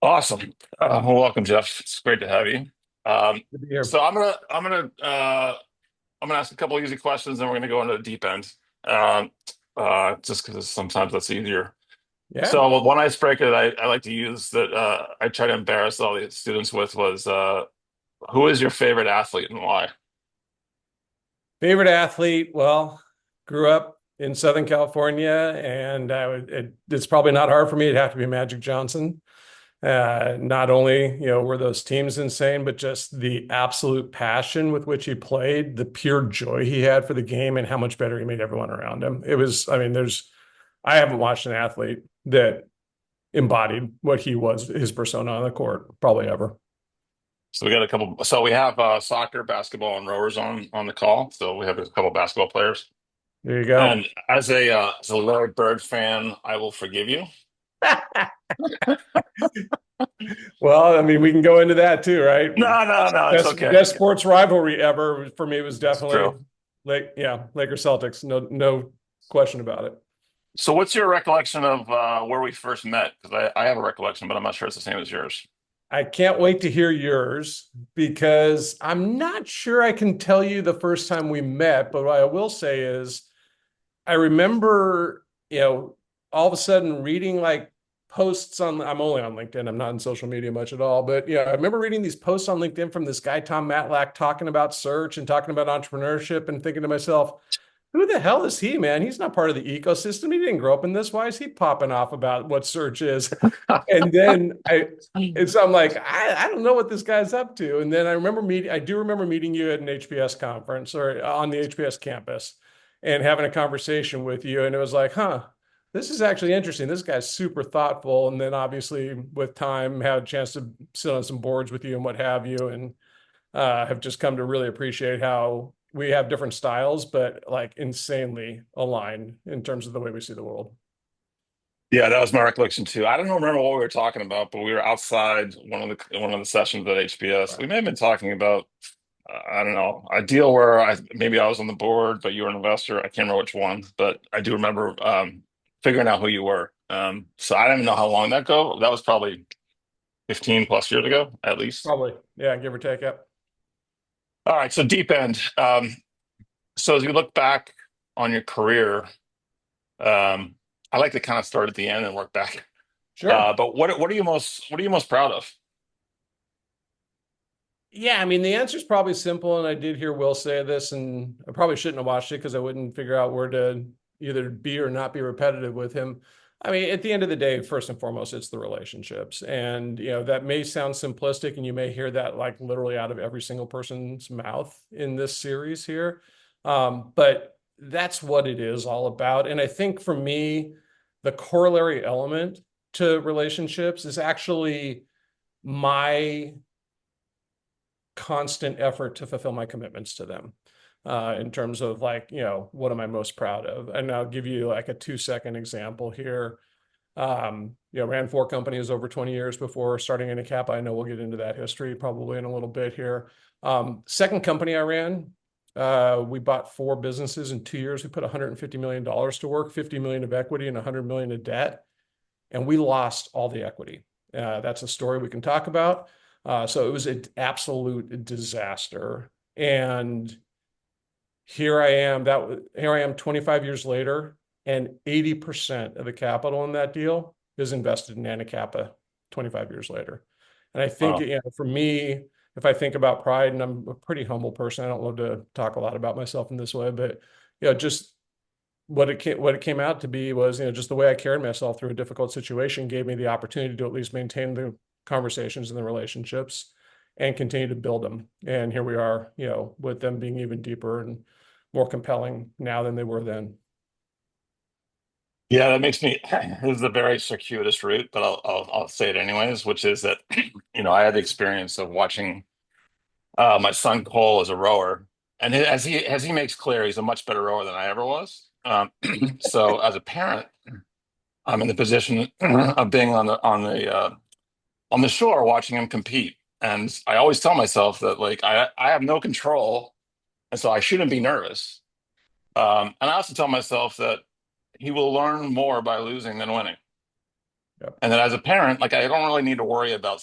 Awesome. Well, welcome, Jeff. It's great to have you. Um, Good to hear. so I'm gonna ask a couple easy questions, and we're gonna go into the deep end. Just because sometimes that's easier. Yeah. So one icebreaker that I like to use that I try to embarrass all the students with was who is your favorite athlete and why? Favorite athlete? Well, grew up in Southern California, and it's probably not hard for me. It'd have to be Magic Johnson. Not only, were those teams insane, but just the absolute passion with which he played, the pure joy he had for the game, and how much better he made everyone around him. I mean, I haven't watched an athlete that embodied what he was, his persona on the court, probably ever. So we got a couple. So we have soccer, basketball, and rowers on the call. So we have a couple basketball players. There you go. And as a Larry Bird fan, I will forgive you. Well, I mean, we can go into that too, right? No, it's okay. Best sports rivalry ever for me was It's true. definitely Lakers Celtics. No question about it. So, what's your recollection of where we first met? Because I have a recollection, but I'm not sure it's the same as yours. I can't wait to hear yours because I'm not sure I can tell you the first time we met, but what I will say is I remember, all of a sudden reading like posts I'm only on LinkedIn. I'm not in social media much at all, but I remember reading these posts on LinkedIn from this guy, Tom Matlack, talking about search and talking about entrepreneurship and thinking to myself, who the hell is he, man? He's not part of the ecosystem. He didn't grow up in this. Why is he popping off about what search is? And then I'm like, I don't know what this guy's up to. And then I do remember meeting you at an HBS conference or on the HBS campus and having a conversation with you. And it was like, huh, this is actually interesting. This guy's super thoughtful. And then obviously with time, had a chance to sit on some boards with you and what have you. And have just come to really appreciate how we have different styles, but like insanely aligned in terms of the way we see the world. Yeah, that was my recollection too. I don't remember what we were talking about, but we were outside one of the sessions at HBS. Right. We may have been talking about I don't know, a deal where I was on the board, but you were an investor. I can't remember which one, but I do remember figuring out who you were. So I don't even know how long that go. That was probably 15 plus years ago, at least. Probably. Yeah, give or take. Yep. All right, so deep end. So as you look back on your career, um, I like to kind of start at the end and work back. Sure. But what are you most proud of? Yeah, I mean, the answer is probably simple. And I did hear Will say this, and I probably shouldn't have watched it because I wouldn't figure out where to either be or not be repetitive with him. I mean, at the end of the day, first and foremost, it's the relationships. And, that may sound simplistic, and you may hear that like literally out of every single person's mouth in this series here. But that's what it is all about. And I think for me, the corollary element to relationships is actually my constant effort to fulfill my commitments to them in terms of like, what am I most proud of? And I'll give you like a 2-second example here. Ran 4 companies over 20 years before starting in a cap. I know we'll get into that history probably in a little bit here. Second company I ran, we bought 4 businesses in 2 years. We put $150 million to work, 50 million of equity and 100 million of debt, and we lost all the equity. That's a story we can talk about. So it was an absolute disaster. And here I am 25 years later, and 80% of the capital in that deal is invested in Anacapa 25 years later. And I think, Oh, for me, if I think about pride, and I'm a pretty humble person, I don't love to talk a lot about myself in this way, but just what it came out to be was, just the way I carried myself through a difficult situation gave me the opportunity to at least maintain the conversations and the relationships and continue to build them. And here we are, with them being even deeper and more compelling now than they were then. yeah, that makes me. This is a very circuitous route, but I'll say it anyways, which is that I had the experience of watching my son Cole as a rower, and as he makes clear, he's a much better rower than I ever was. So as a parent, I'm in the position of being on the shore watching him compete, and I always tell myself that like I have no control, and so I shouldn't be nervous. And I also tell myself that he will learn more by losing than winning. Yep. And then as a parent, like I don't really need to worry about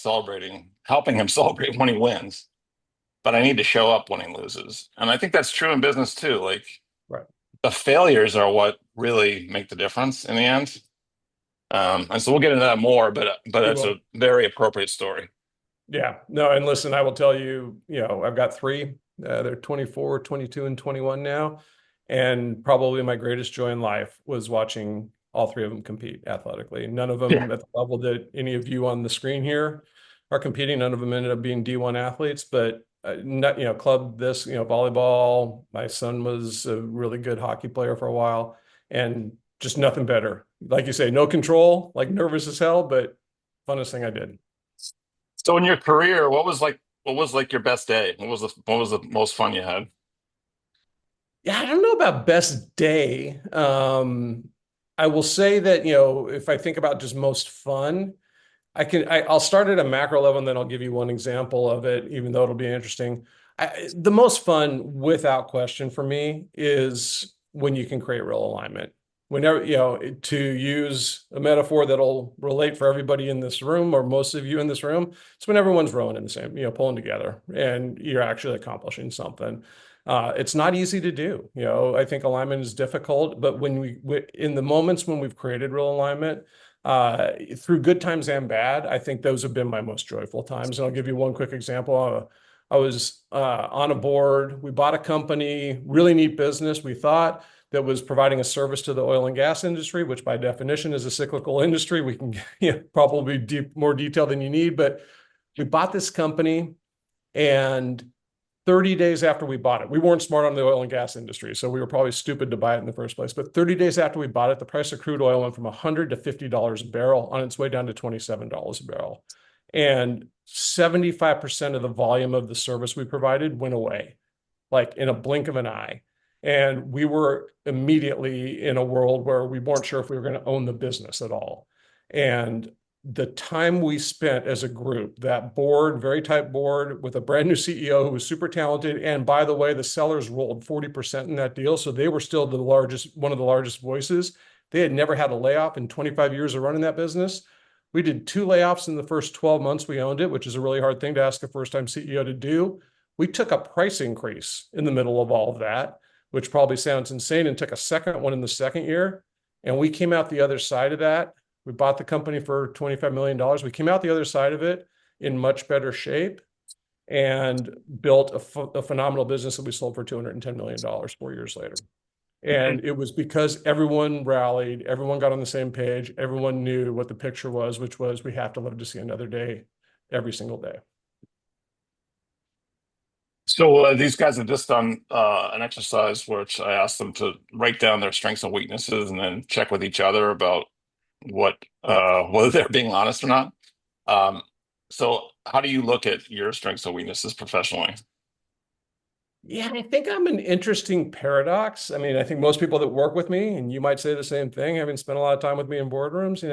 helping him celebrate when he wins, but I need to show up when he loses. And I think that's true in business too. Like Right. the failures are what really make the difference in the end. And so we'll get into that more, but We that's a will. very appropriate story. Yeah. No, and listen, I will tell you, I've got three. They're 24, 22, and 21 now. And probably my greatest joy in life was watching all three of them compete athletically. None of Yeah. them at the level that any of you on the screen here are competing. None of them ended up being D1 athletes, but not, club this, volleyball. My son was a really good hockey player for a while, and just nothing better. Like you say, no control, like nervous as hell, but funnest thing I did. So in your career, what was like your best day? What was the most fun you had? Yeah, I don't know about best day. I will say that, if I think about just most fun, I'll start at a macro level and then I'll give you one example of it, even though it'll be interesting. The most fun, without question, for me is when you can create real alignment. Whenever, to use a metaphor that'll relate for everybody in this room or most of you in this room, it's when everyone's rowing in the same, pulling together and you're actually accomplishing something. It's not easy to do. I think alignment is difficult, but in the moments when we've created real alignment, through good times and bad, I think those have been my most joyful times. And I'll give you one quick example. I was on a board. We bought a company, really neat business, we thought, that was providing a service to the oil and gas industry, which by definition is a cyclical industry. We can probably more detail than you need, but we bought this company, and 30 days after we bought it, we weren't smart on the oil and gas industry, so we were probably stupid to buy it in the first place. But 30 days after we bought it, the price of crude oil went from $100 to $50 a barrel, on its way down to $27 a barrel. And 75% of the volume of the service we provided went away, like in a blink of an eye. And we were immediately in a world where we weren't sure if we were going to own the business at all. And the time we spent as a group, that board, very tight board with a brand new CEO who was super talented. And by the way, the sellers rolled 40% in that deal. So they were still one of the largest voices. They had never had a layoff in 25 years of running that business. We did two layoffs in the first 12 months we owned it, which is a really hard thing to ask a first-time CEO to do. We took a price increase in the middle of all of that, which probably sounds insane, and took a second one in the second year. And we came out the other side of that. We bought the company for $25 million. We came out the other side of it in much better shape and built a phenomenal business that we sold for $210 million 4 years later. And it was because everyone rallied, everyone got on the same page, everyone knew what the picture was, which was we have to live to see another day every single day. So these guys have just done an exercise which I asked them to write down their strengths and weaknesses and then check with each other about what Yeah. whether they're being honest or not. Um, so how do you look at your strengths and weaknesses professionally? Yeah, I think I'm an interesting paradox. I mean, I think most people that work with me, and you might say the same thing, having spent a lot of time with me in boardrooms,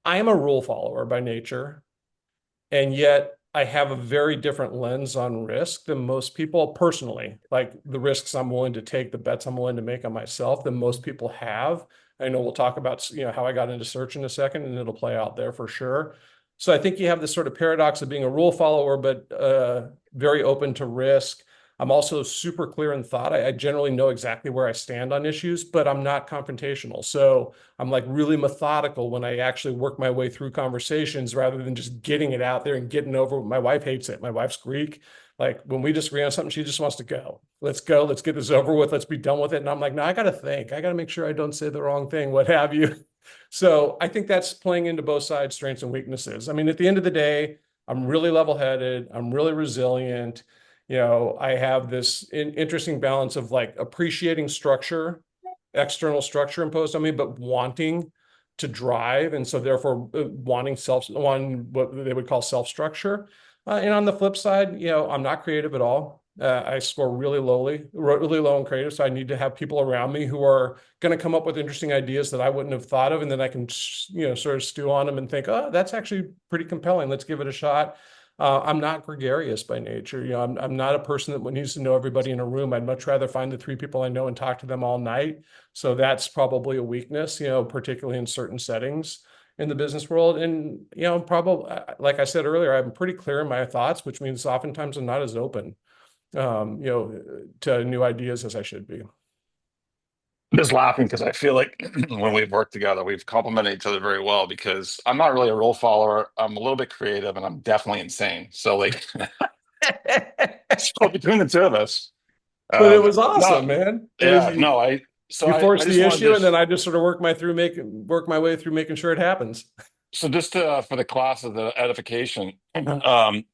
I am a rule follower by nature. And yet I have a very different lens on risk than most people personally, like the risks I'm willing to take, the bets I'm willing to make on myself than most people have. I know we'll talk about, how I got into search in a second, and it'll play out there for sure. So I think you have this sort of paradox of being a rule follower, but very open to risk. I'm also super clear in thought. I generally know exactly where I stand on issues, but I'm not confrontational. So I'm like really methodical when I actually work my way through conversations rather than just getting it out there and getting over. My wife hates it. My wife's Greek. Like when we disagree on something, she just wants to go. Let's go. Let's get this over with. Let's be done with it. And I'm like, no, I got to think. I got to make sure I don't say the wrong thing, what have you. So I think that's playing into both sides, strengths and weaknesses. I mean, at the end of the day, I'm really level-headed. I'm really resilient. I have this interesting balance of like appreciating structure, external structure imposed on me, but wanting to drive. And so therefore wanting what they would call self-structure. And on the flip side, I'm not creative at all. I score really low in creative. So I need to have people around me who are going to come up with interesting ideas that I wouldn't have thought of. And then I can, sort of stew on them and think, oh, that's actually pretty compelling. Let's give it a shot. I'm not gregarious by nature. I'm not a person that needs to know everybody in a room. I'd much rather find the three people I know and talk to them all night. So that's probably a weakness, particularly in certain settings. in the business world. And, probably, like I said earlier, I'm pretty clear in my thoughts, which means oftentimes I'm not as open, to new ideas as I should be. I'm just laughing because I feel like when we've worked together, we've complemented each other very well because I'm not really a rule follower. I'm a little bit creative and I'm definitely insane. So like, so between the two of us, But it was no, awesome, man. It was yeah, no, you I force just the wanted issue, and this. then I just sort of work my way through making sure it happens. So just for the class of the edification, one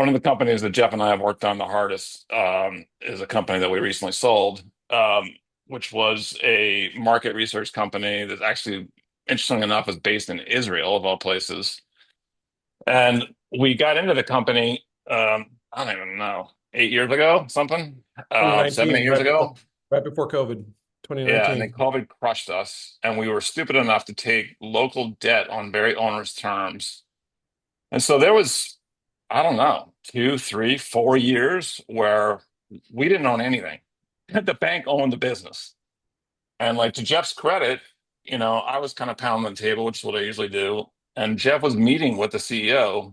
of the companies that Jeff and I have worked on the hardest is a company that we recently sold, which was a market research company that actually, interesting enough, is based in Israel, of all places. And we got into the company, I don't even know, 8 years ago, something, 7, 8 2019, years ago. right before COVID, Yeah, and then 2019. COVID crushed us, and we were stupid enough to take local debt on very onerous terms. And so there was, I don't know, 2, 3, 4 years where we didn't own anything. The bank owned the business. And like to Jeff's credit, I was kind of pounding the table, which is what I usually do. And Jeff was meeting with the CEO,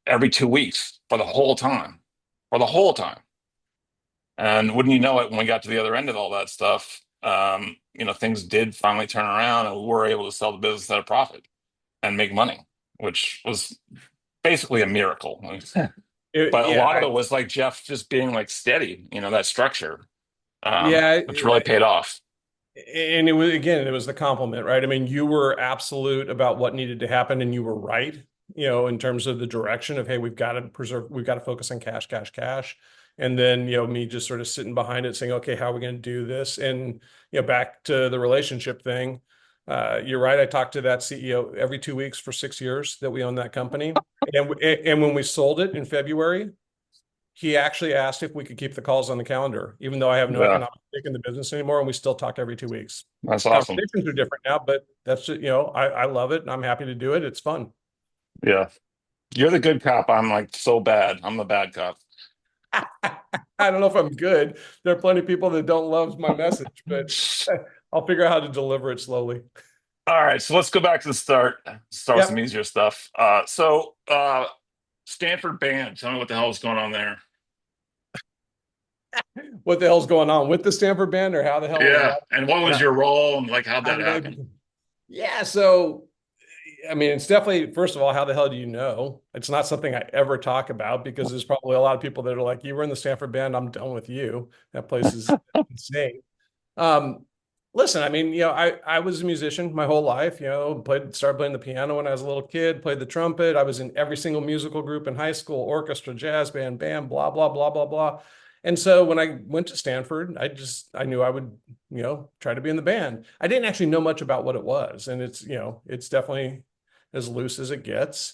every 2 weeks for the whole time. And wouldn't you know it, when we got to the other end of all that stuff, things did finally turn around and we were able to sell the business at a profit and make money, which was basically a miracle. But a Yeah, lot of it was like Jeff just being like steady, that structure, yeah, which really paid off. and it was the compliment, right? I mean, you were absolute about what needed to happen, and you were right, in terms of the direction of, hey, we've got to focus on cash, cash, cash. And then, me just sort of sitting behind it saying, okay, how are we going to do this? And, back to the relationship thing. You're right. I talked to that CEO every 2 weeks for 6 years that we owned that company. And when we sold it in February, he actually asked if we could keep the calls on the calendar, even though I have no Yeah, economic stake in the business anymore, and we still talk every 2 weeks. that's awesome. Conversations are different now, but that's just, I love it and I'm happy to do it. It's fun. Yeah. You're the good cop. I'm like so bad. I'm the bad cop. I don't know if I'm good. There are plenty of people that don't love my message, but I'll figure out how to deliver it slowly. All right, so let's go back to the start. Start with some Yep. easier stuff. Stanford band. Tell me what the hell is going on there. What the hell's going on with the Stanford band, or how the hell and Yeah, why? and what And was your role, and like how'd how that did I happen? become? Yeah. So, I mean, it's definitely, first of all, how the hell do you know? It's not something I ever talk about because there's probably a lot of people that are like, you were in the Stanford band, I'm done with you. That place is insane. Um, Listen, I mean, I was a musician my whole life, started playing the piano when I was a little kid, played the trumpet. I was in every single musical group in high school, orchestra, jazz band, band, blah, blah, blah, blah, blah. And so when I went to Stanford, I knew I would, try to be in the band. I didn't actually know much about what it was. And it's definitely as loose as it gets.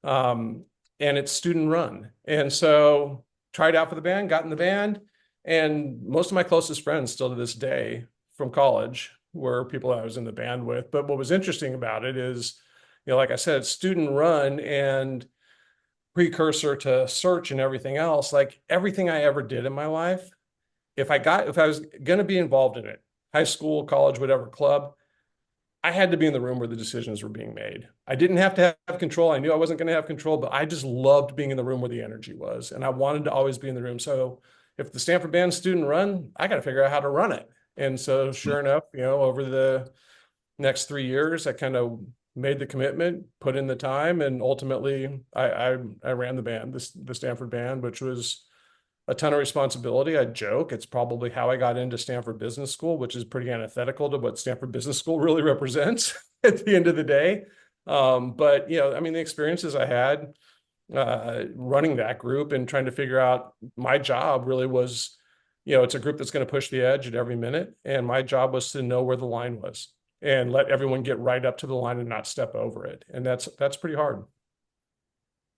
Um, and it's student run. And so tried out for the band, got in the band, and most of my closest friends still to this day from college were people I was in the band with. But what was interesting about it is, like I said, it's student run and precursor to search and everything else. Like everything I ever did in my life, if I was going to be involved in it, high school, college, whatever club, I had to be in the room where the decisions were being made. I didn't have to have control. I knew I wasn't going to have control, but I just loved being in the room where the energy was. And I wanted to always be in the room. So if the Stanford band student run, I got to figure out how to run it. And so sure enough, over the next 3 years, I kind of made the commitment, put in the time, and ultimately I ran the band, the Stanford band, which was a ton of responsibility. I joke it's probably how I got into Stanford Business School, which is pretty antithetical to what Stanford Business School really represents at the end of the day. But I mean, the experiences I had running that group and trying to figure out my job really was, it's a group that's going to push the edge at every minute, and my job was to know where the line was and let everyone get right up to the line and not step over it. And that's pretty hard.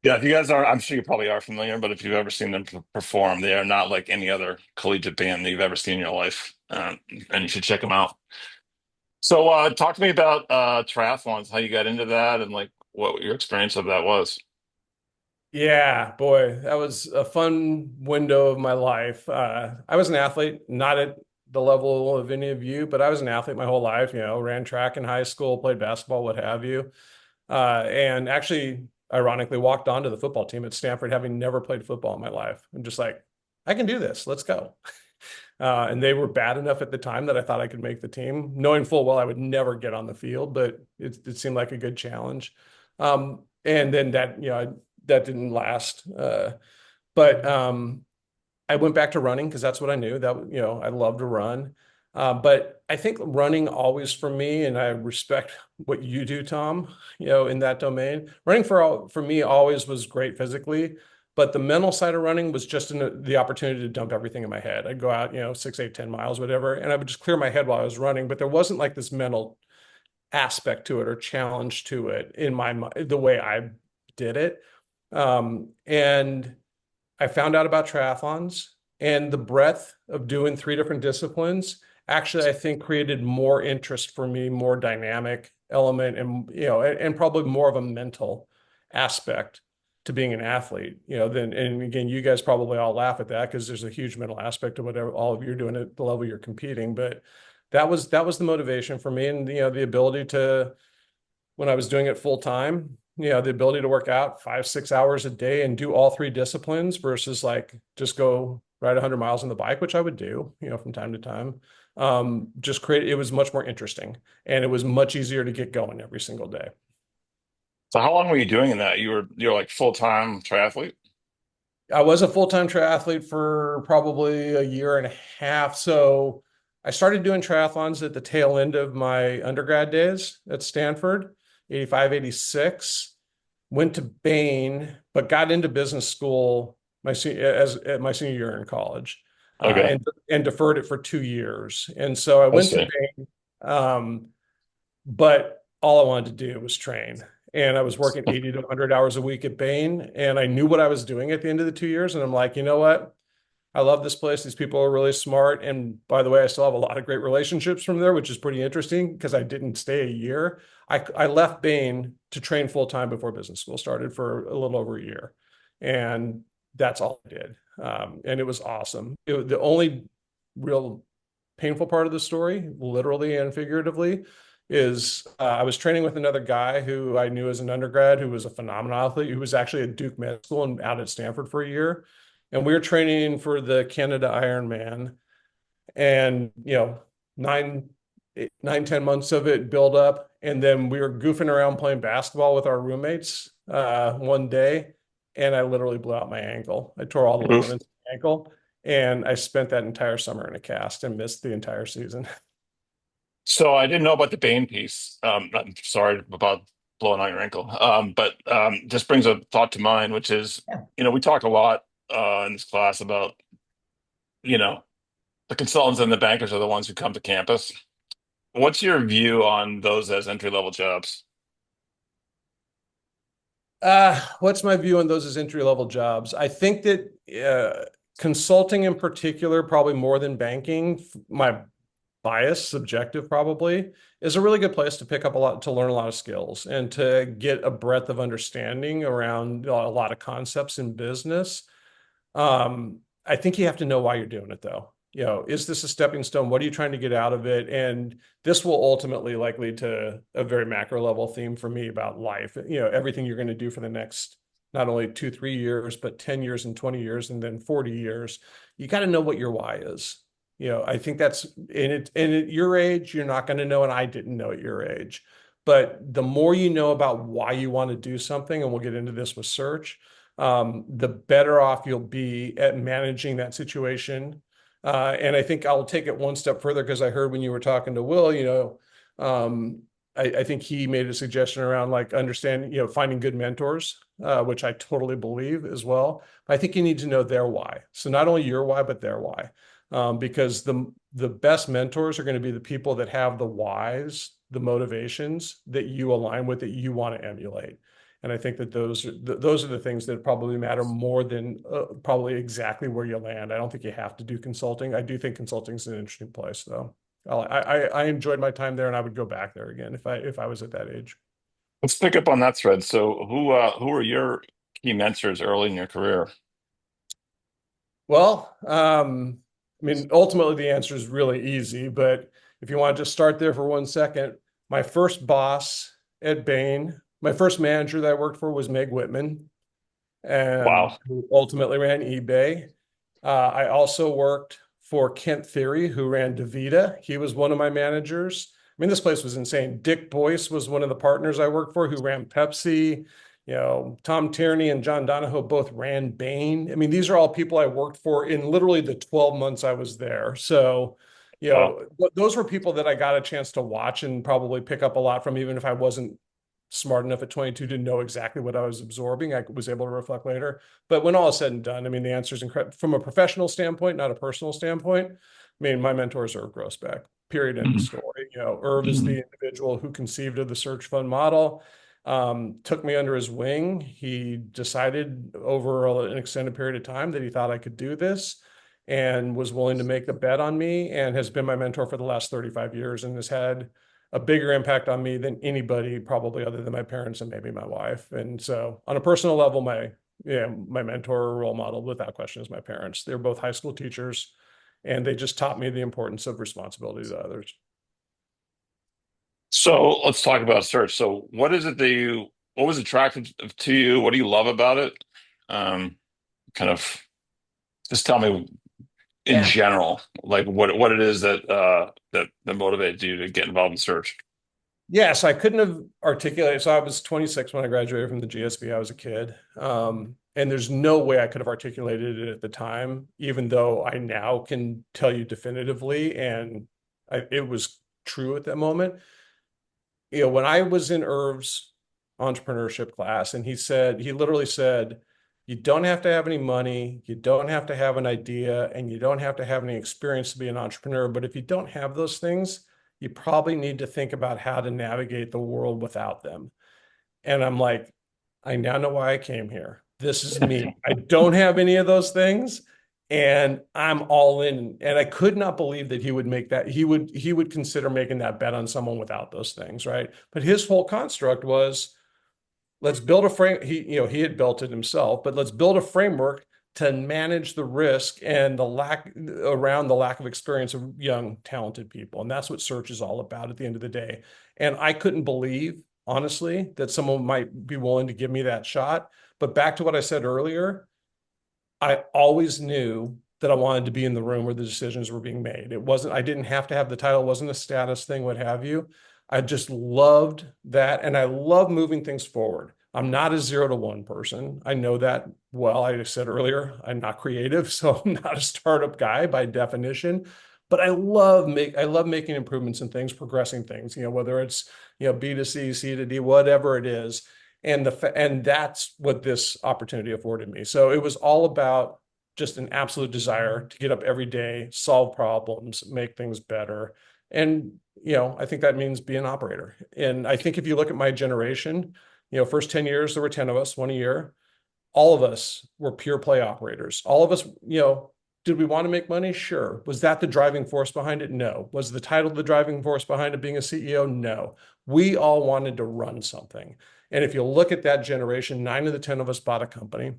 Yeah, if you guys are, I'm sure you probably are familiar, but if you've ever seen them perform, they are not like any other collegiate band that you've ever seen in your life, and you should check them out. So, talk to me about triathlons, how you got into that, and like what your experience of that was. Yeah, boy, that was a fun window of my life. I was an athlete, not at the level of any of you, but I was an athlete my whole life, ran track in high school, played basketball, what have you. And actually, ironically, walked onto the football team at Stanford, having never played football in my life. And just like, I can do this. Let's go. And they were bad enough at the time that I thought I could make the team, knowing full well I would never get on the field, but it seemed like a good challenge. And then that didn't last. But I went back to running because that's what I knew that, I love to run. But I think running always for me, and I respect what you do, Tom, in that domain. Running for me always was great physically, but the mental side of running was just the opportunity to dump everything in my head. I'd go out, 6, 8, 10 miles, whatever, and I would just clear my head while I was running. But there wasn't like this mental aspect to it or challenge to it in my mind, the way I did it. And I found out about triathlons and the breadth of doing 3 different disciplines. Actually, I think created more interest for me, more dynamic element, and probably more of a mental aspect to being an athlete. Then, and again, you guys probably all laugh at that because there's a huge mental aspect of whatever all of you are doing at the level you're competing. But that was the motivation for me, and the ability to, when I was doing it full time, the ability to work out 5, 6 hours a day and do all 3 disciplines versus like just go ride 100 miles on the bike, which I would do, from time to time. It was much more interesting and it was much easier to get going every single day. So how long were you doing that? You're like full-time triathlete? I was a full-time triathlete for probably a year and a half. So I started doing triathlons at the tail end of my undergrad days at Stanford, 85, 86. Went to Bain, but got into business school at my senior year in college, Okay, and deferred it for 2 years. And so I I went to see. Bain, but all I wanted to do was train. And I was working 80 to 100 hours a week at Bain, and I knew what I was doing at the end of the 2 years. And I'm like, you know what? I love this place. These people are really smart. And by the way, I still have a lot of great relationships from there, which is pretty interesting because I didn't stay a year. I left Bain to train full time before business school started for a little over a year. And that's all I did. And it was awesome. The only real painful part of the story, literally and figuratively, is I was training with another guy who I knew as an undergrad who was a phenomenal athlete, who was actually at Duke Med School and out at Stanford for a year. And we were training for the Canada Ironman. And, 9, 10 months of it build up. And then we were goofing around playing basketball with our roommates one day. And I literally blew out my ankle. I tore all the Oof. ligaments in my ankle. And I spent that entire summer in a cast and missed the entire season. So I didn't know about the Bane piece. I'm sorry about blowing out your ankle. But just brings a thought to mind, which is, we talk a lot in this class about, you know, the consultants and the bankers are the ones who come to campus. What's your view on those as entry-level jobs? What's my view on those as entry level jobs? I think that consulting in particular, probably more than banking, my bias, subjective probably, is a really good place to pick up a lot, to learn a lot of skills and to get a breadth of understanding around a lot of concepts in business. I think you have to know why you're doing it though. Is this a stepping stone? What are you trying to get out of it? And this will ultimately like lead to a very macro level theme for me about life. Everything you're going to do for the next not only 2, 3 years, but 10 years and 20 years and then 40 years. You got to know what your why is. I think that's in it. And at your age, you're not going to know, and I didn't know at your age. But the more you know about why you want to do something, and we'll get into this with search, the better off you'll be at managing that situation. And I think I'll take it one step further because I heard when you were talking to Will, I think he made a suggestion around like understanding, finding good mentors, which I totally believe as well. But I think you need to know their why. So not only your why, but their why. Because the best mentors are going to be the people that have the whys, the motivations that you align with, that you want to emulate. And I think that those are the things that probably matter more than probably exactly where you land. I don't think you have to do consulting. I do think consulting is an interesting place, though. I enjoyed my time there, and I would go back there again if I was at that age. Let's pick up on that thread. So who are your key mentors early in your career? Well, I mean, ultimately the answer is really easy, but if you want to just start there for 1 second, my first boss at Bain, my first manager that I worked for was Meg Whitman, Wow. who ultimately ran eBay. I also worked for Kent Theory, who ran DaVita. He was one of my managers. I mean, this place was insane. Dick Boyce was one of the partners I worked for who ran Pepsi. Tom Tierney and John Donahoe both ran Bain. I mean, these are all people I worked for in literally the 12 months I was there. So, Wow. those were people that I got a chance to watch and probably pick up a lot from, even if I wasn't smart enough at 22 to know exactly what I was absorbing. I was able to reflect later. But when all is said and done, I mean, the answer is incredible from a professional standpoint, not a personal standpoint. I mean, my mentor is Irv Grousbeck, period, end of Mhm. story. Irv is Mhm. the individual who conceived of the search fund model, took me under his wing. He decided over an extended period of time that he thought I could do this and was willing to make the bet on me and has been my mentor for the last 35 years and has had a bigger impact on me than anybody probably other than my parents and maybe my wife. And so on a personal level, my mentor or role model without question is my parents. They're both high school teachers and they just taught me the importance of responsibility to others. So let's talk about search. So what was attractive to you? What do you love about it? Kind of just tell me in Yeah. general, like what it is that motivated you to get involved in search. Yes, I couldn't have articulated. So I was 26 when I graduated from the GSB. I was a kid. And there's no way I could have articulated it at the time, even though I now can tell you definitively. And it was true at that moment. When I was in Irv's entrepreneurship class, and he literally said, you don't have to have any money, you don't have to have an idea, and you don't have to have any experience to be an entrepreneur. But if you don't have those things, you probably need to think about how to navigate the world without them. And I'm like, I now know why I came here. This is me. I don't have any of those things and I'm all in. And I could not believe that he would make that. He would consider making that bet on someone without those things, right? But his whole construct was let's build a frame. He had built it himself, but let's build a framework to manage the risk and the lack of experience of young, talented people. And that's what search is all about at the end of the day. And I couldn't believe, honestly, that someone might be willing to give me that shot. But back to what I said earlier, I always knew that I wanted to be in the room where the decisions were being made. I didn't have to have the title, it wasn't a status thing, what have you. I just loved that. And I love moving things forward. I'm not a 0 to 1 person. I know that well. I said earlier, I'm not creative, so I'm not a startup guy by definition. But I love making improvements in things, progressing things, whether it's, B to C, C to D, whatever it is and that's what this opportunity afforded me. So it was all about just an absolute desire to get up every day, solve problems, make things better. And I think that means be an operator. And I think if you look at my generation, first 10 years there were 10 of us, one a year. All of us were pure play operators. All of us, did we want to make money? Sure. Was that the driving force behind it? No. Was the title the driving force behind it being a CEO? No. We all wanted to run something. And if you look at that generation, 9 of the 10 of us bought a company.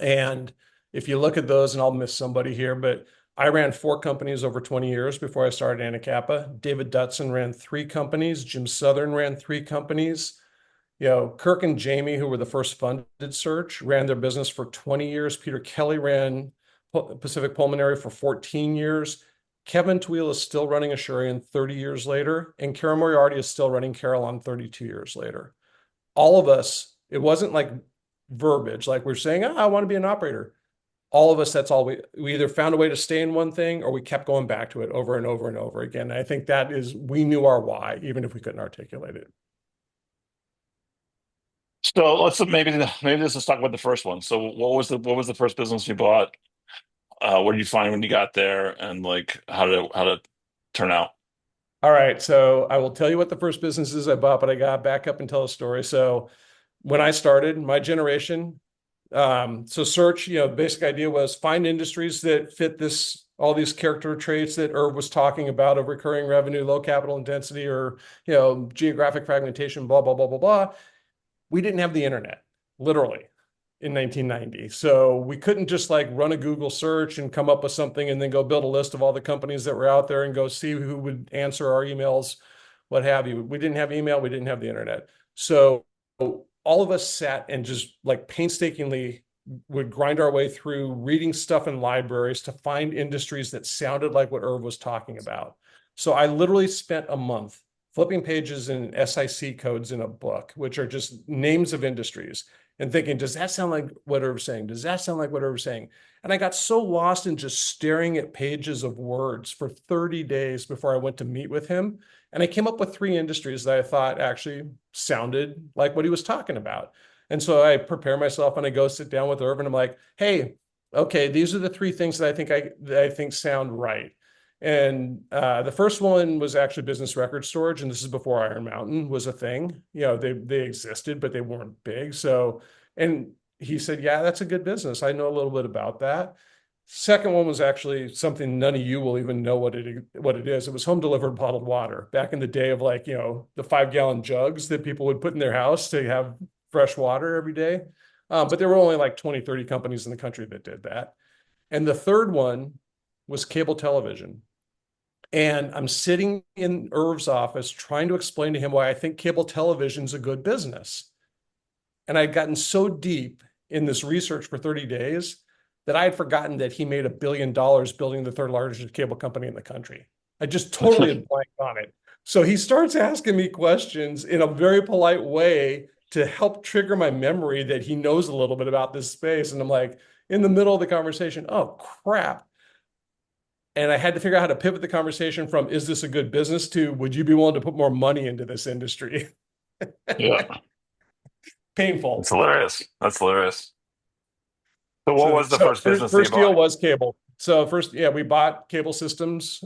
And if you look at those, and I'll miss somebody here, but I ran 4 companies over 20 years before I started Anacapa. David Dutson ran 3 companies. Jim Southern ran 3 companies. Kirk and Jamie, who were the first funded search, ran their business for 20 years. Peter Kelly ran Pacific Pulmonary for 14 years. Kevin Tweel is still running Assurion 30 years later, and Carol Moriarty is still running Carillon 32 years later. All of us, it wasn't like verbiage, like we're saying, I want to be an operator. All of us, that's all we either found a way to stay in one thing or we kept going back to it over and over and over again. And I think we knew our why, even if we couldn't articulate it. So maybe let's talk about the first one. So what was the first business you bought? What did you find when you got there, and like how did it turn out? All right. So I will tell you what the first business is I bought, but I got back up and tell a story. So when I started, my generation, so search, basic idea was find industries that fit all these character traits that Irv was talking about of recurring revenue, low capital intensity, or, geographic fragmentation, blah, blah, blah, blah, blah. We didn't have the internet, literally. in 1990. So we couldn't just like run a Google search and come up with something and then go build a list of all the companies that were out there and go see who would answer our emails, what have you. We didn't have email, we didn't have the internet. So all of us sat and just like painstakingly would grind our way through reading stuff in libraries to find industries that sounded like what Irv was talking about. So I literally spent a month flipping pages in SIC codes in a book, which are just names of industries, and thinking, does that sound like what Irv's saying? Does that sound like what Irv's saying? And I got so lost in just staring at pages of words for 30 days before I went to meet with him. And I came up with three industries that I thought actually sounded like what he was talking about. And so I prepare myself and I go sit down with Irv and I'm like, hey, okay, these are the three things that I think sound right. And the first one was actually business record storage, and this is before Iron Mountain was a thing. You know, they existed, but they weren't big. So, and he said, "Yeah, that's a good business. I know a little bit about that." Second one was actually something none of you will even know what it is. It was home delivered bottled water back in the day of like, you know, the 5 gallon jugs that people would put in their house to have fresh water every day. But there were only like 20, 30 companies in the country that did that. And the third one was cable television. And I'm sitting in Irv's office trying to explain to him why I think cable television is a good business. And I'd gotten so deep in this research for 30 days that I had forgotten that he made $1 billion building the third largest cable company in the country. I just totally had blanked on it. So he starts asking me questions in a very polite way to help trigger my memory that he knows a little bit about this space. And I'm like, in the middle of the conversation, oh crap. And I had to figure out how to pivot the conversation from, is this a good business, to, would you be willing to put more money into this industry? Yeah, it's Painful. hilarious. That's hilarious. So what So, was the first business that you first deal bought? was cable. So first, yeah, we bought cable systems,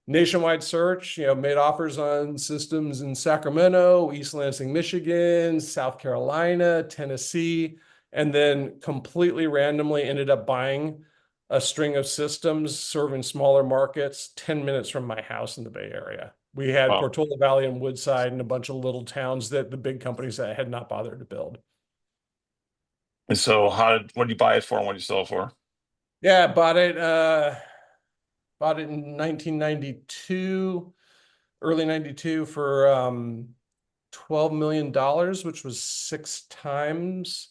nationwide search, you know, made offers on systems in Sacramento, East Lansing, Michigan, South Carolina, Tennessee, and then completely randomly ended up buying a string of systems serving smaller markets 10 minutes from my house in the Bay Area. We had Oh, Portola Valley and Woodside and a bunch of little towns that the big companies that had not bothered to build. and so what did you buy it for and what did you sell it for? Yeah, bought it in 1992, early 92 for $12 million, which was 6 times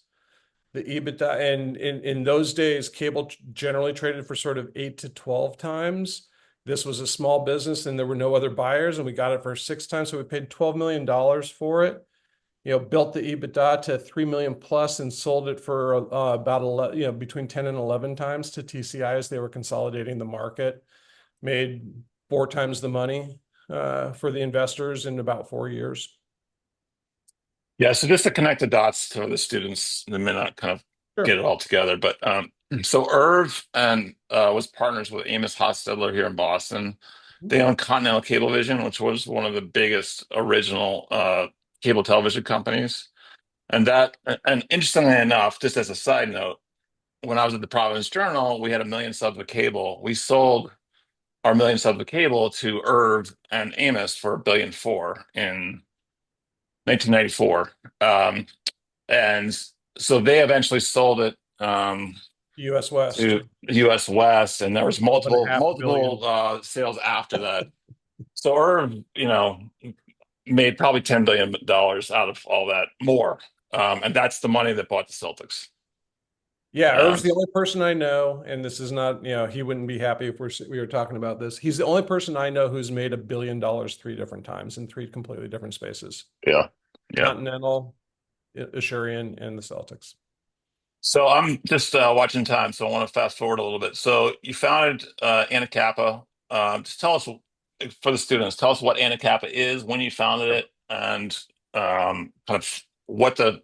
the EBITDA. And in those days, cable generally traded for sort of 8 to 12 times. This was a small business and there were no other buyers, and we got it for 6 times. So we paid $12 million for it. You know, built the EBITDA to 3 million plus and sold it for about 11, you know, between 10 and 11 times to TCI as they were consolidating the market. Made 4 times the money for the investors in about 4 years. Yeah, so just to connect the dots to the students, they may not kind of get Sure. it all together, but so Irv and was partners with Amos Hostetler here in Boston. They own Continental Cablevision, which was one of the biggest original cable television companies. And interestingly enough, just as a side note, when I was at the Providence Journal, we had 1 million subs of cable. We sold our 1 million subs of cable to Irv and Amos for 1.4 billion in 1994. And so they eventually sold it US West, to US West, and there was 12 and a multiple half multiple billion. sales after that. So Irv, made probably $10 billion out of all that more, and that's the money that bought the Celtics. Yeah, Irv's Um, the only person I know, and this is not, you know, he wouldn't be happy if we were talking about this. He's the only person I know who's made $1 billion 3 different times in three completely different spaces: yeah, yeah. Continental, Asurian, and the Celtics. So I'm just watching time, so I want to fast forward a little bit. So you founded Anacapa. Just tell us, for the students, tell us what Anacapa is, when you founded it, and kind of what the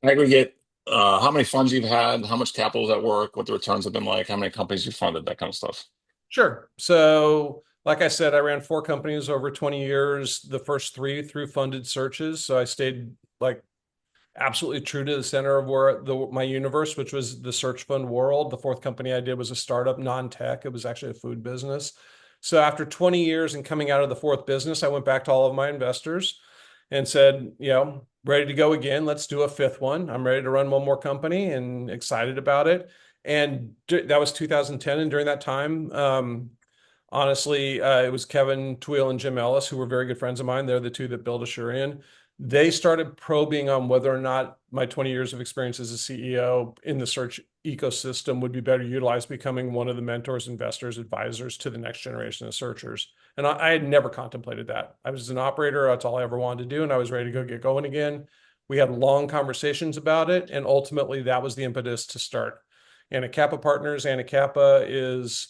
aggregate, how many funds you've had, how much capital is at work, what the returns have been like, how many companies you funded, that kind of stuff. Sure. So, like I said, I ran 4 companies over 20 years, the first three through funded searches. So I stayed like absolutely true to the center of where my universe, which was the search fund world. The fourth company I did was a startup, non-tech. It was actually a food business. So after 20 years and coming out of the fourth business, I went back to all of my investors and said, you know, ready to go again. Let's do a fifth one. I'm ready to run one more company and excited about it. And that was 2010. And during that time, honestly, it was Kevin Tweel and Jim Ellis, who were very good friends of mine. They're the two that built Assurian. They started probing on whether or not my 20 years of experience as a CEO in the search ecosystem would be better utilized becoming one of the mentors, investors, advisors to the next generation of searchers. And I had never contemplated that. I was an operator. That's all I ever wanted to do. And I was ready to go get going again. We had long conversations about it. And ultimately, that was the impetus to start. Anacapa Partners. Anacapa is,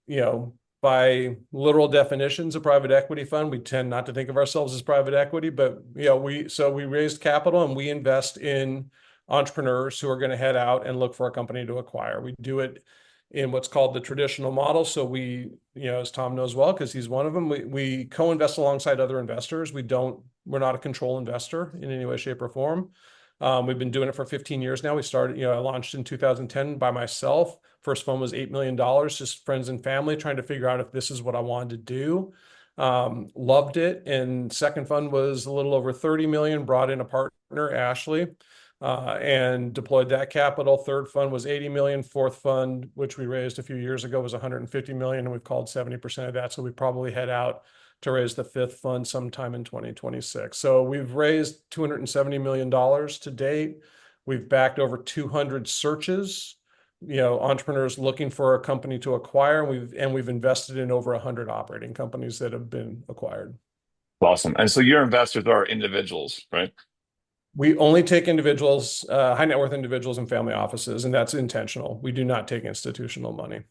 you know, by literal definitions, a private equity fund. We tend not to think of ourselves as private equity, but we raised capital and we invest in entrepreneurs who are going to head out and look for a company to acquire. We do it in what's called the traditional model. So as Tom knows well, because he's one of them, we co-invest alongside other investors. We're not a control investor in any way, shape, or form. We've been doing it for 15 years now. I launched in 2010 by myself. First fund was $8 million, just friends and family trying to figure out if this is what I wanted to do. Loved it. And second fund was a little over 30 million, brought in a partner, Ashley, and deployed that capital. Third fund was 80 million. Fourth fund, which we raised a few years ago, was 150 million, and we've called 70% of that. So we probably head out to raise the fifth fund sometime in 2026. So we've raised $270 million to date. We've backed over 200 searches, entrepreneurs looking for a company to acquire. We've invested in over 100 operating companies that have been acquired. Awesome. And so your investors are individuals, right? We only take individuals, high net worth individuals and family offices, and that's intentional. We do not take institutional money.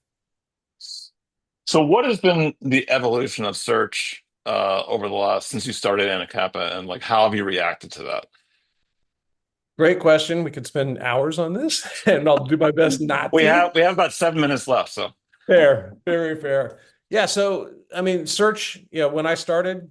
So what has been the evolution of search over the last since you started Anacapa, and like how have you reacted to that? Great question. We could spend hours on this, and I'll do my best not We to. have we have about 7 minutes left, so Fair, very fair. Yeah. So, I mean, search, when I started,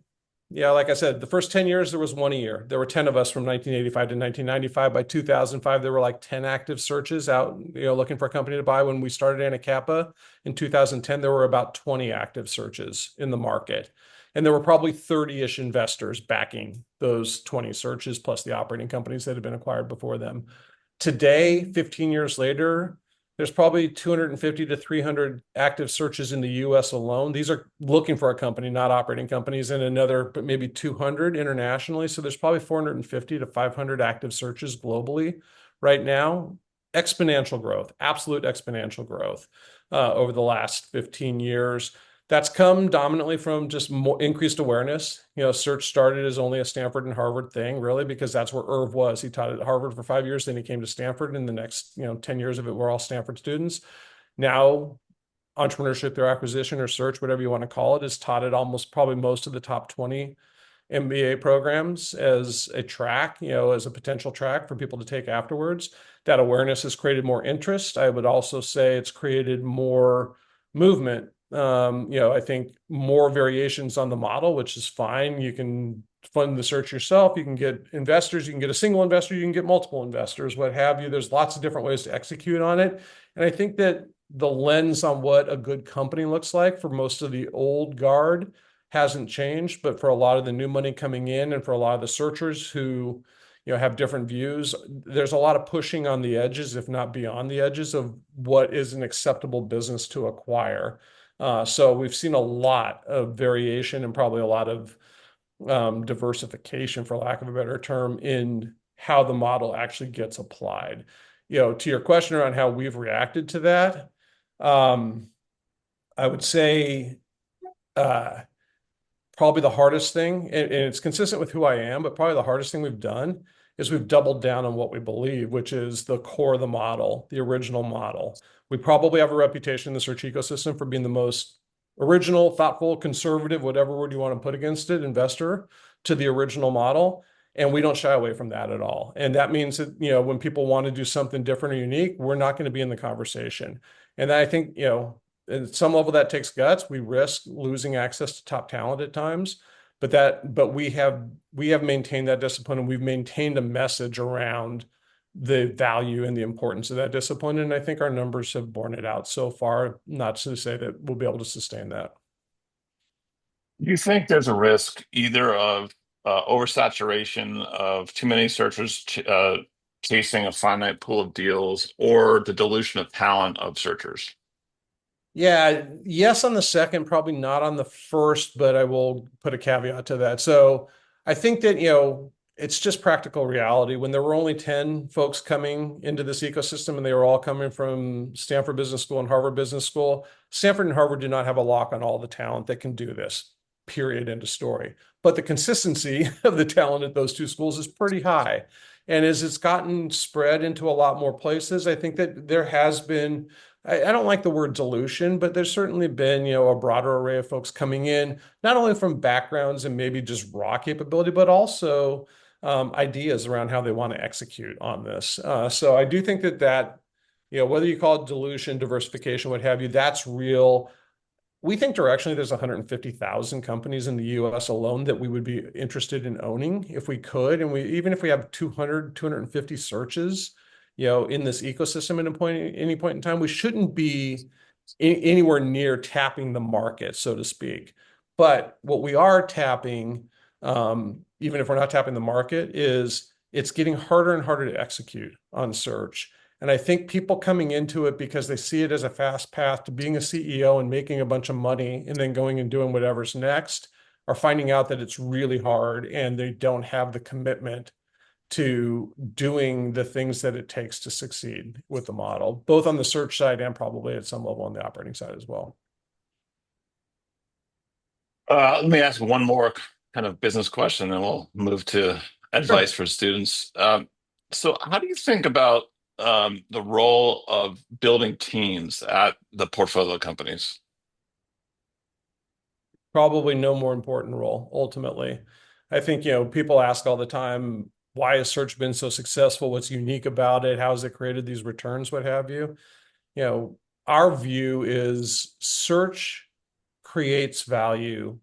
like I said, the first 10 years, there was one a year. There were 10 of us from 1985 to 1995. By 2005, there were like 10 active searches out, looking for a company to buy. When we started Anacapa in 2010, there were about 20 active searches in the market. And there were probably 30-ish investors backing those 20 searches, plus the operating companies that had been acquired before them. Today, 15 years later, there's probably 250 to 300 active searches in the US alone. These are looking for a company, not operating companies, and another, but maybe 200 internationally. So there's probably 450 to 500 active searches globally right now. Exponential growth, absolute exponential growth over the last 15 years. That's come dominantly from just more increased awareness. Search started as only a Stanford and Harvard thing, really, because that's where Irv was. He taught at Harvard for 5 years, then he came to Stanford, and the next, 10 years of it were all Stanford students. Now, entrepreneurship through acquisition or search, whatever you want to call it, is taught at almost probably most of the top 20 MBA programs as a track, as a potential track for people to take afterwards. That awareness has created more interest. I would also say it's created more movement. I think more variations on the model, which is fine. You can fund the search yourself. You can get investors. You can get a single investor. You can get multiple investors, what have you. There's lots of different ways to execute on it. And I think that the lens on what a good company looks like for most of the old guard hasn't changed, but for a lot of the new money coming in and for a lot of the searchers who have different views, there's a lot of pushing on the edges, if not beyond the edges, of what is an acceptable business to acquire. So we've seen a lot of variation and probably a lot of diversification, for lack of a better term, in how the model actually gets applied. To your question around how we've reacted to that, I would say probably the hardest thing, and it's consistent with who I am, but probably the hardest thing we've done is we've doubled down on what we believe, which is the core of the model, the original model. We probably have a reputation in the search ecosystem for being the most original, thoughtful, conservative, whatever word you want to put against it, investor to the original model. And we don't shy away from that at all. And that means that, when people want to do something different or unique, we're not going to be in the conversation. And I think, at some level that takes guts. We risk losing access to top talent at times, but we have maintained that discipline, and we've maintained a message around the value and the importance of that discipline. And I think our numbers have borne it out so far, not to say that we'll be able to sustain that. do you think there's a risk either of oversaturation of too many searchers chasing a finite pool of deals, or the dilution of talent of searchers? Yeah, yes on the second, probably not on the first, but I will put a caveat to that. So I think that, it's just practical reality. When there were only 10 folks coming into this ecosystem and they were all coming from Stanford Business School and Harvard Business School, Stanford and Harvard do not have a lock on all the talent that can do this, period, end of story. But the consistency of the talent at those two schools is pretty high. And as it's gotten spread into a lot more places, I think that there has been, I don't like the word dilution, but there's certainly been, a broader array of folks coming in, not only from backgrounds and maybe just raw capability, but also ideas around how they want to execute on this. So I do think that, whether you call it dilution, diversification, what have you, that's real. We think directionally there's 150,000 companies in the US alone that we would be interested in owning if we could. And even if we have 200, 250 searches, in this ecosystem at any point in time, we shouldn't be anywhere near tapping the market, so to speak. But what we are tapping, even if we're not tapping the market, is it's getting harder and harder to execute on search. And I think people coming into it because they see it as a fast path to being a CEO and making a bunch of money and then going and doing whatever's next are finding out that it's really hard and they don't have the commitment to doing the things that it takes to succeed with the model, both on the search side and probably at some level on the operating side as well. Let me ask one more kind of business question, and we'll move to advice Sure. for students. So, how do you think about the role of building teams at the portfolio companies? Probably no more important role ultimately. I think, people ask all the time, why has search been so successful? What's unique about it? How has it created these returns? What have you? You know, our view is search creates value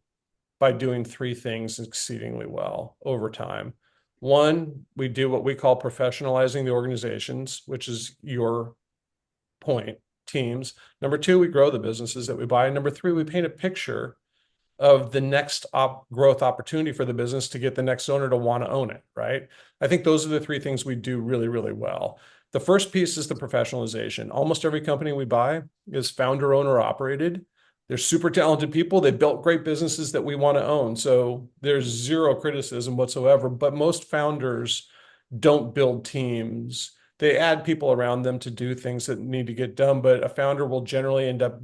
by doing three things exceedingly well over time. One, we do what we call professionalizing the organizations, which is your point, teams. Number two, we grow the businesses that we buy. And number three, we paint a picture of the next growth opportunity for the business to get the next owner to want to own it, right? I think those are the three things we do really, really well. The first piece is the professionalization. Almost every company we buy is founder, owner, operated. They're super talented people. They built great businesses that we want to own. So there's zero criticism whatsoever. But most founders don't build teams. They add people around them to do things that need to get done. But a founder will generally end up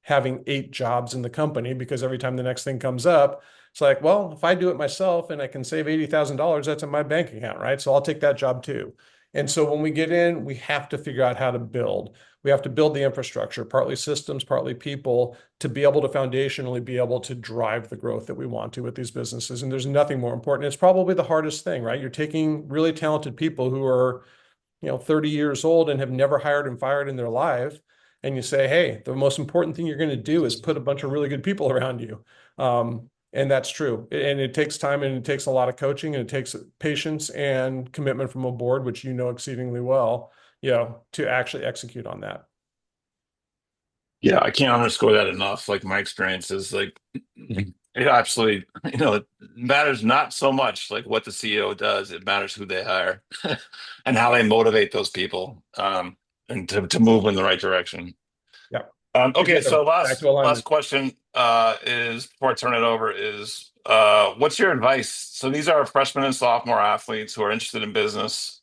having 8 jobs in the company because every time the next thing comes up, it's like, well, if I do it myself and I can save $80,000, that's in my bank account, right? So I'll take that job too. And so when we get in, we have to figure out how to build. We have to build the infrastructure, partly systems, partly people, to be able to foundationally be able to drive the growth that we want to with these businesses. And there's nothing more important. It's probably the hardest thing, right? You're taking really talented people who are 30 years old and have never hired and fired in their life. And you say, hey, the most important thing you're going to do is put a bunch of really good people around you. And that's true. And it takes time and it takes a lot of coaching and it takes patience and commitment from a board, which you know exceedingly well, to actually execute on that. Yeah, I can't underscore that enough. Like my experience is like it absolutely, it matters not so much like what the CEO does. It matters who they hire and how they motivate those people and to move in the right direction. Yeah. Okay, Together, so back last to last alignment. question is before I turn it over is what's your advice? So these are freshmen and sophomore athletes who are interested in business.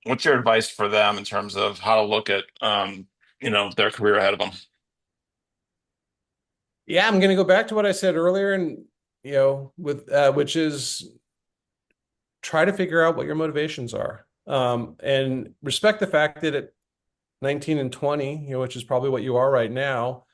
What's your advice for them in terms of how to look at their career ahead of them? Yeah, I'm going to go back to what I said earlier, and with which is try to figure out what your motivations are, and respect the fact that at 19 and 20, which is probably what you are right now,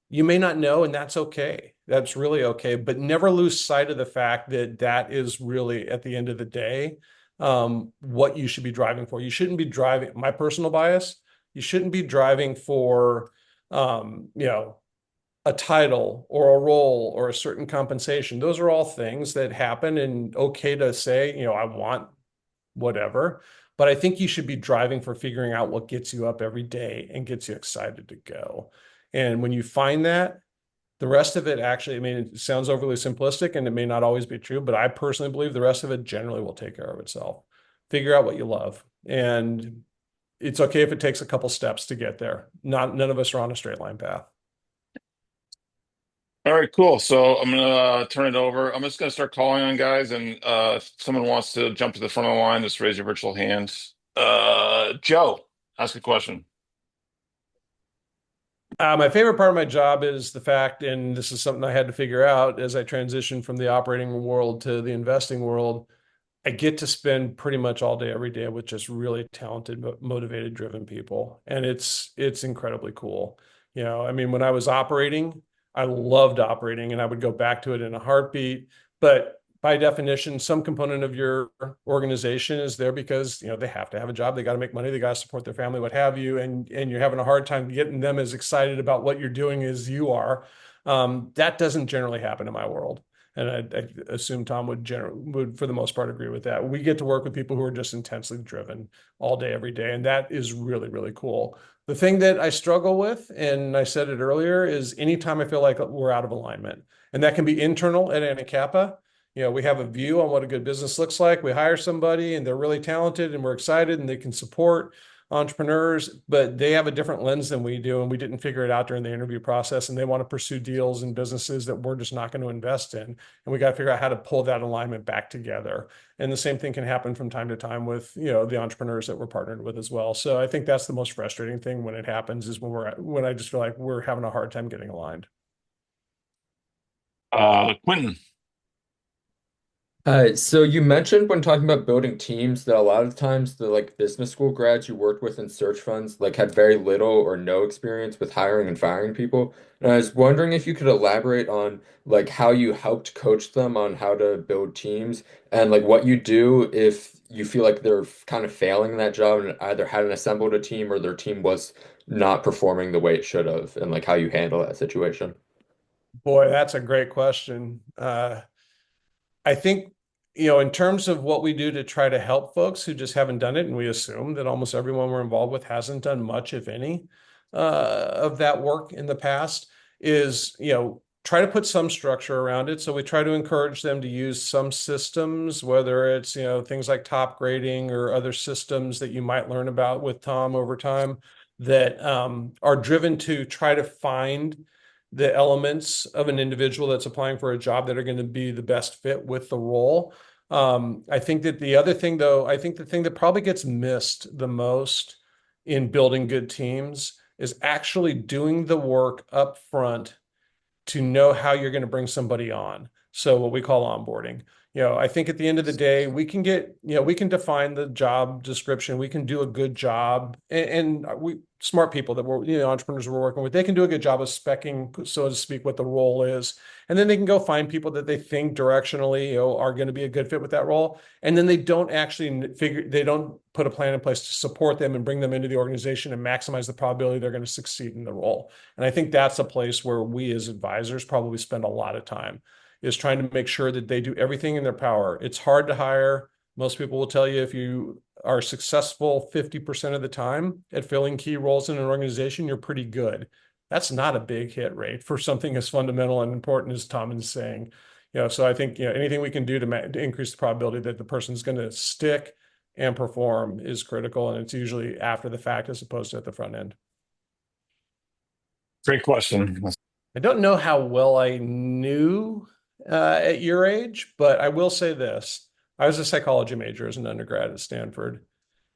you may not know, and that's okay. That's really okay. But never lose sight of the fact that that is really, at the end of the day, what you should be driving for. You shouldn't be driving, my personal bias, you shouldn't be driving for, a title or a role or a certain compensation. Those are all things that happen and okay to say, I want whatever. But I think you should be driving for figuring out what gets you up every day and gets you excited to go. And when you find that, The rest of it actually, I mean, it sounds overly simplistic and it may not always be true, but I personally believe the rest of it generally will take care of itself. Figure out what you love. And it's okay if it takes a couple steps to get there. None of us are on a straight line path. All right, cool. So I'm gonna turn it over. I'm just gonna start calling on guys, and if someone wants to jump to the front of the line, just raise your virtual hand. Joe, ask a question. My favorite part of my job is the fact, and this is something I had to figure out as I transitioned from the operating world to the investing world. I get to spend pretty much all day, every day with just really talented, motivated, driven people, and it's incredibly cool. I mean, when I was operating, I loved operating, and I would go back to it in a heartbeat. But by definition, some component of your organization is there because they have to have a job, they got to make money, they got to support their family, what have you, and you're having a hard time getting them as excited about what you're doing as you are. That doesn't generally happen in my world. And I assume Tom would, for the most part, agree with that. We get to work with people who are just intensely driven all day, every day. And that is really, really cool. The thing that I struggle with, and I said it earlier, is anytime I feel like we're out of alignment. And that can be internal at Anacapa. We have a view on what a good business looks like. We hire somebody and they're really talented and we're excited and they can support entrepreneurs, but they have a different lens than we do. And we didn't figure it out during the interview process. And they want to pursue deals and businesses that we're just not going to invest in. And we got to figure out how to pull that alignment back together. And the same thing can happen from time to time with, the entrepreneurs that we're partnered with as well. So I think that's the most frustrating thing when it happens is when I just feel like we're having a hard time getting aligned. Quentin. So you mentioned when talking about building teams that a lot of times the like business school grads you worked with in search funds like had very little or no experience with hiring and firing people. And I was wondering if you could elaborate on like how you helped coach them on how to build teams and like what you do if you feel like they're kind of failing in that job and either hadn't assembled a team or their team was not performing the way it should have and like how you handle that situation. Boy, that's a great question. I think, in terms of what we do to try to help folks who just haven't done it, and we assume that almost everyone we're involved with hasn't done much, if any, of that work in the past, is, try to put some structure around it. So we try to encourage them to use some systems, whether it's, things like top grading or other systems that you might learn about with Tom over time that are driven to try to find the elements of an individual that's applying for a job that are going to be the best fit with the role. I think that the other thing, though, I think the thing that probably gets missed the most in building good teams is actually doing the work up front to know how you're going to bring somebody on. So what we call onboarding. I think at the end of the day, we can we can define the job description. We can do a good job. And we smart people that we're, entrepreneurs we're working with, they can do a good job of specing, so to speak, what the role is. And then they can go find people that they think directionally, are going to be a good fit with that role. And then they don't put a plan in place to support them and bring them into the organization and maximize the probability they're going to succeed in the role. And I think that's a place where we as advisors probably spend a lot of time is trying to make sure that they do everything in their power. It's hard to hire. Most people will tell you if you are successful 50% of the time at filling key roles in an organization, you're pretty good. That's not a big hit rate for something as fundamental and important as Tom is saying. So I think anything we can do to increase the probability that the person's going to stick and perform is critical, and it's usually after the fact as opposed to at the front end. Great question. I don't know how well I knew at your age, but I will say this. I was a psychology major as an undergrad at Stanford,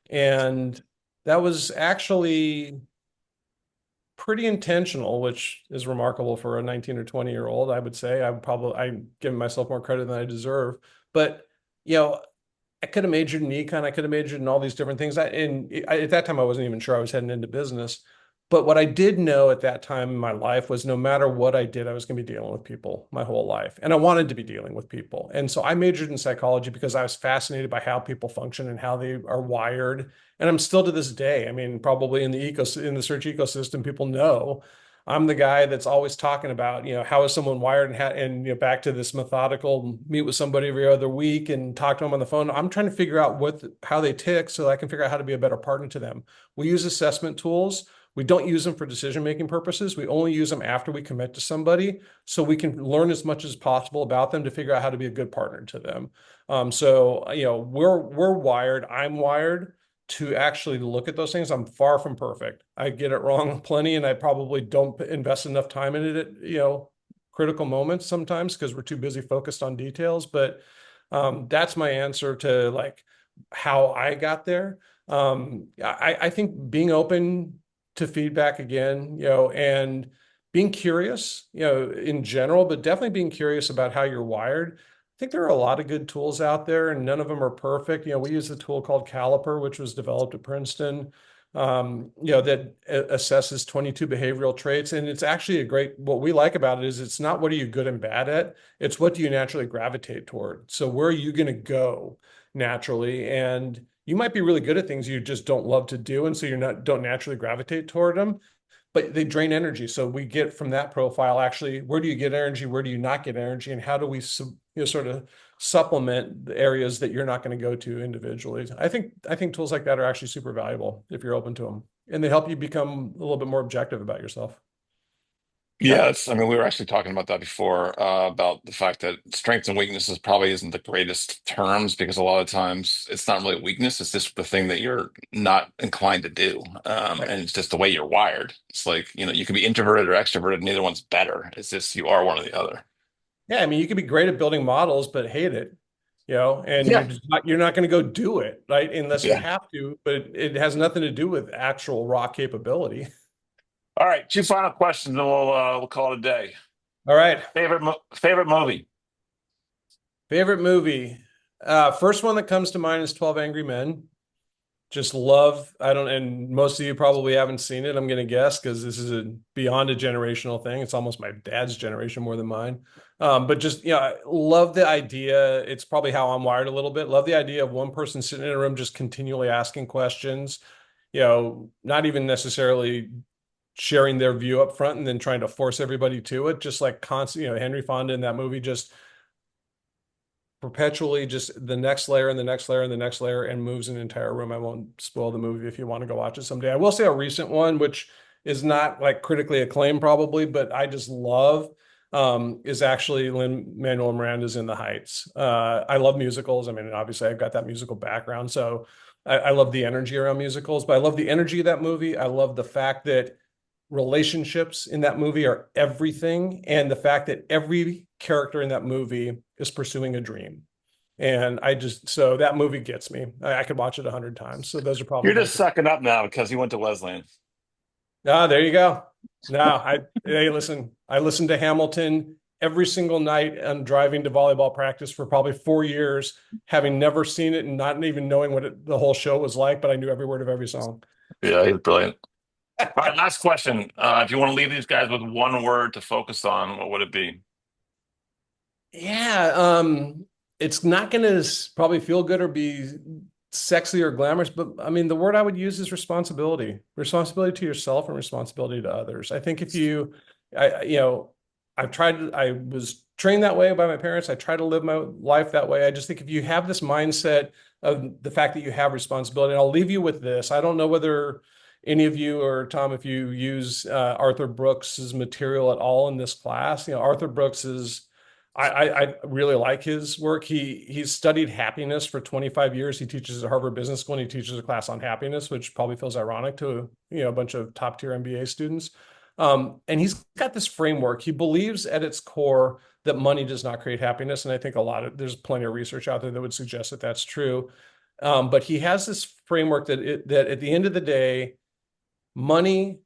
and that was actually pretty intentional, which is remarkable for a 19 or 20-year-old, I would say. I'm giving myself more credit than I deserve. But, I could have majored in econ. I could have majored in all these different things. At that time, I wasn't even sure I was heading into business. But what I did know at that time in my life was no matter what I did, I was going to be dealing with people my whole life. And I wanted to be dealing with people. And so I majored in psychology because I was fascinated by how people function and how they are wired. And I'm still to this day. I mean, probably in the search ecosystem, people know I'm the guy that's always talking about, how is someone wired and back to this methodical meet with somebody every other week and talk to them on the phone. I'm trying to figure out how they tick so that I can figure out how to be a better partner to them. We use assessment tools. We don't use them for decision-making purposes. We only use them after we commit to somebody so we can learn as much as possible about them to figure out how to be a good partner to them. So, we're wired. I'm wired to actually look at those things. I'm far from perfect. I get it wrong plenty, and I probably don't invest enough time in it at, critical moments sometimes because we're too busy focused on details. But that's my answer to like how I got there. I think being open to feedback again, and being curious, in general, but definitely being curious about how you're wired. I think there are a lot of good tools out there, and none of them are perfect. We use a tool called Caliper, which was developed at Princeton, that assesses 22 behavioral traits. And it's actually what we like about it is it's not what are you good and bad at, it's what do you naturally gravitate toward. So where are you going to go naturally? And you might be really good at things you just don't love to do. And so don't naturally gravitate toward them, but they drain energy. So we get from that profile, actually, where do you get energy? Where do you not get energy? And how do we sort of supplement the areas that you're not going to go to individually? I think tools like that are actually super valuable if you're open to them, and they help you become a little bit more objective about yourself. Yes, I mean, we were actually talking about that before, about the fact that strengths and weaknesses probably isn't the greatest terms because a lot of times it's not really a weakness, it's just the thing that you're not inclined to do. Right. And it's just the way you're wired. It's like, you can be introverted or extroverted, neither one's better. It's just you are one or the other. Yeah, I mean, you could be great at building models, but hate it, and Yeah. you're not going to go do it, right? Unless you Yeah. have to, but it has nothing to do with actual raw capability. All right, two final questions, and we'll call it a day. All right. Favorite movie? Favorite movie. First one that comes to mind is 12 Angry Men. Just love, I don't, and most of you probably haven't seen it, I'm going to guess, because this is beyond a generational thing. It's almost my dad's generation more than mine. But just, I love the idea. It's probably how I'm wired a little bit. Love the idea of one person sitting in a room just continually asking questions, not even necessarily sharing their view up front and then trying to force everybody to it. Just like constant, Henry Fonda in that movie, just perpetually just the next layer and the next layer and the next layer and moves an entire room. I won't spoil the movie if you want to go watch it someday. I will say a recent one, which is not like critically acclaimed probably, but I just love, is actually Lin-Manuel Miranda's In the Heights. I love musicals. I mean, obviously I've got that musical background, so I love the energy around musicals, but I love the energy of that movie. I love the fact that relationships in that movie are everything, and the fact that every character in that movie is pursuing a dream. And so that movie gets me. I could watch it 100 times. So those are probably You're my. just sucking up now because you went to Wesleyan. Ah, there you go. No, hey, listen, I listened to Hamilton every single night and driving to volleyball practice for probably 4 years, having never seen it and not even knowing what the whole show was like, but I knew every word of every song. Yeah, he's brilliant. All right, last question. If you want to leave these guys with one word to focus on, what would it be? Yeah, it's not going to probably feel good or be sexy or glamorous, but I mean, the word I would use is responsibility. Responsibility to yourself and responsibility to others. I think if you, I was trained that way by my parents. I try to live my life that way. I just think if you have this mindset of the fact that you have responsibility, and I'll leave you with this. I don't know whether any of you or Tom, if you use Arthur Brooks's material at all in this class. Arthur Brooks is, I really like his work. He's studied happiness for 25 years. He teaches at Harvard Business School, and he teaches a class on happiness, which probably feels ironic to a bunch of top tier MBA students. And he's got this framework. He believes at its core that money does not create happiness, and I think there's plenty of research out there that would suggest that that's true. But he has this framework that at the end of the day, money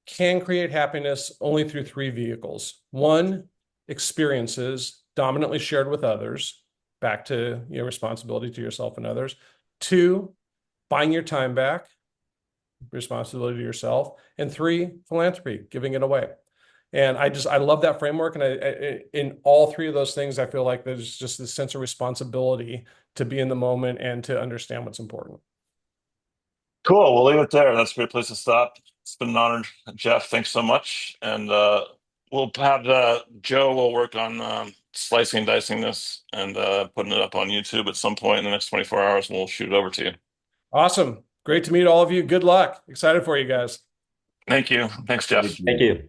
can create happiness only through three vehicles. One, experiences dominantly shared with others, back to responsibility to yourself and others. Two, buying your time back, responsibility to yourself. And three, philanthropy, giving it away. And I love that framework. And in all three of those things, I feel like there's just this sense of responsibility to be in the moment and to understand what's important. Cool. We'll leave it there. That's a great place to stop. It's been an honor, Jeff. Thanks so much. And we'll have Joe will work on slicing and dicing this and putting it up on YouTube at some point in the next 24 hours. We'll shoot it over to you. Awesome. Great to meet all of you. Good luck. Excited for you guys. Thank you. Thanks, Jeff. Thank you.